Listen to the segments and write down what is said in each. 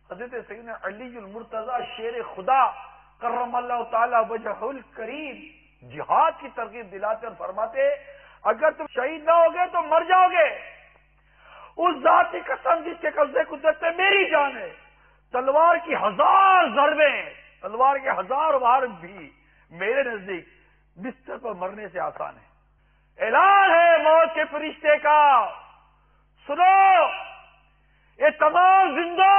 حضرت سیدنا علی المرتضی شیر خدا کرم اللہ تعالی وجہ الکریم جہاد کی ترغیب دلاتے اور فرماتے اگر تم شہید نہ ہوگے تو مر جاؤ گے. اس ذات کی قسم جس کے قبضے قدرت میں میری جان ہے، تلوار کی 1000 ضربیں، تلوار کے 1000 وار بھی میرے نزدیک بستر پر مرنے سے آسان ہے. اعلان ہے موت کے فرشتے کا، سنو یہ تمام زندہ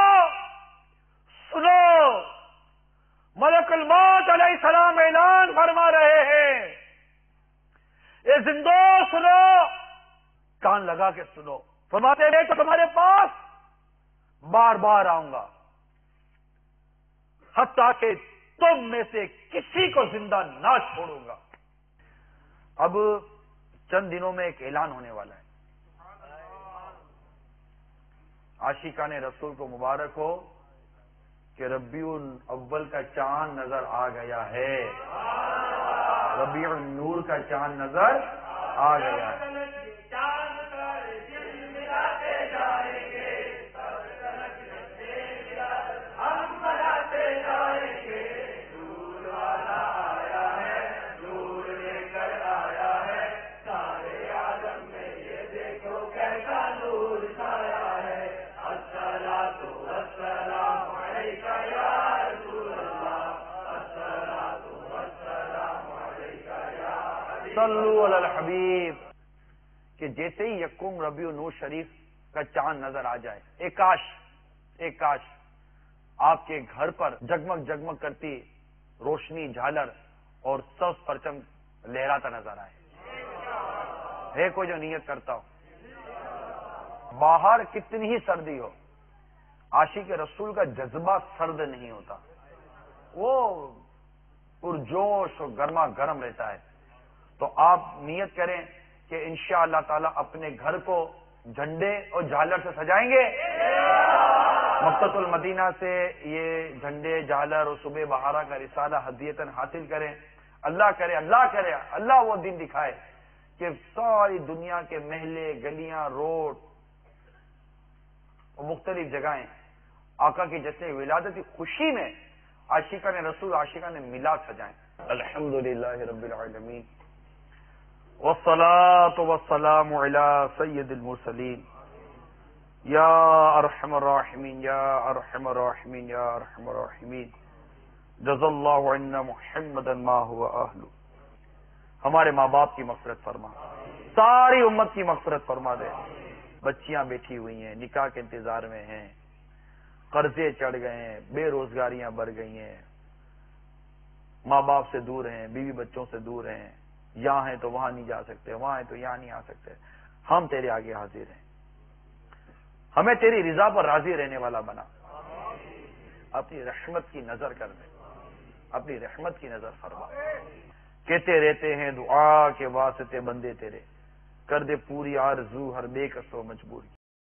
سنو، ملک الموت علیہ السلام اعلان فرما رہے ہیں. یہ زندو سنو، کان لگا کے سنو. فرماتے ہیں تو تمہارے پاس بار بار آؤں گا حتیٰ کہ تم میں سے کسی کو زندہ نہ چھوڑوں گا. اب چند دنوں میں ایک اعلان ہونے والا ہے. عاشقان رسول کو مبارک ہو کہ ربیع الاول کا چاند نظر آ گیا ہے، ربیع النور کا چاند نظر آ گیا ہے. صلو علی الحبیب کہ جیسے ہی یکم ربیع النور شریف کا چاند نظر آ جائے، ایک کاش آپ کے گھر پر جگمگ جگمگ کرتی روشنی جھالر اور سبز پرچم لہراتا نظر آئے. ہے کوئی جو نیت کرتا ہو؟ باہر کتنی ہی سردی ہو، عاشق رسول کا جذبہ سرد نہیں ہوتا، وہ پرجوش اور گرما گرم رہتا ہے. تو آپ نیت کریں کہ انشاءاللہ تعالی اپنے گھر کو جھنڈے اور جھالر سے سجائیں گے. مکۃ المدینہ سے یہ جھنڈے جھالر اور صبح بہارا کا رسالہ ہدیتاً حاصل کریں. اللہ کرے اللہ وہ دن دکھائے کہ ساری دنیا کے محلے گلیاں روڈ اور مختلف جگہیں آقا کی جشن ولادت کی خوشی میں عاشقان رسول عاشقان میلاد سجائیں. الحمدللہ رب العالمین والصلاة والسلام علی سید المرسلین یا ارحم الراحمین یا ارحم الراحمین یا ارحم الراحمین جزا اللہ عنا محمدا ما هو اہل. ہمارے ماں باپ کی مغفرت فرما، ساری امت کی مغفرت فرما دے. بچیاں بیٹھی ہوئی ہیں، نکاح کے انتظار میں ہیں، قرضے چڑھ گئے ہیں، بے روزگاریاں بڑھ گئی ہیں، ماں باپ سے دور ہیں، بیوی بچوں سے دور ہیں، یہاں ہیں تو وہاں نہیں جا سکتے، وہاں ہیں تو یہاں نہیں آ سکتے. ہم تیرے آگے حاضر ہیں، ہمیں تیری رضا پر راضی رہنے والا بنا. اپنی رحمت کی نظر کر دے، اپنی رحمت کی نظر فرما. کہتے رہتے ہیں دعا کے واسطے بندے تیرے، کر دے پوری آرزو ہر بے کس و مجبور کی.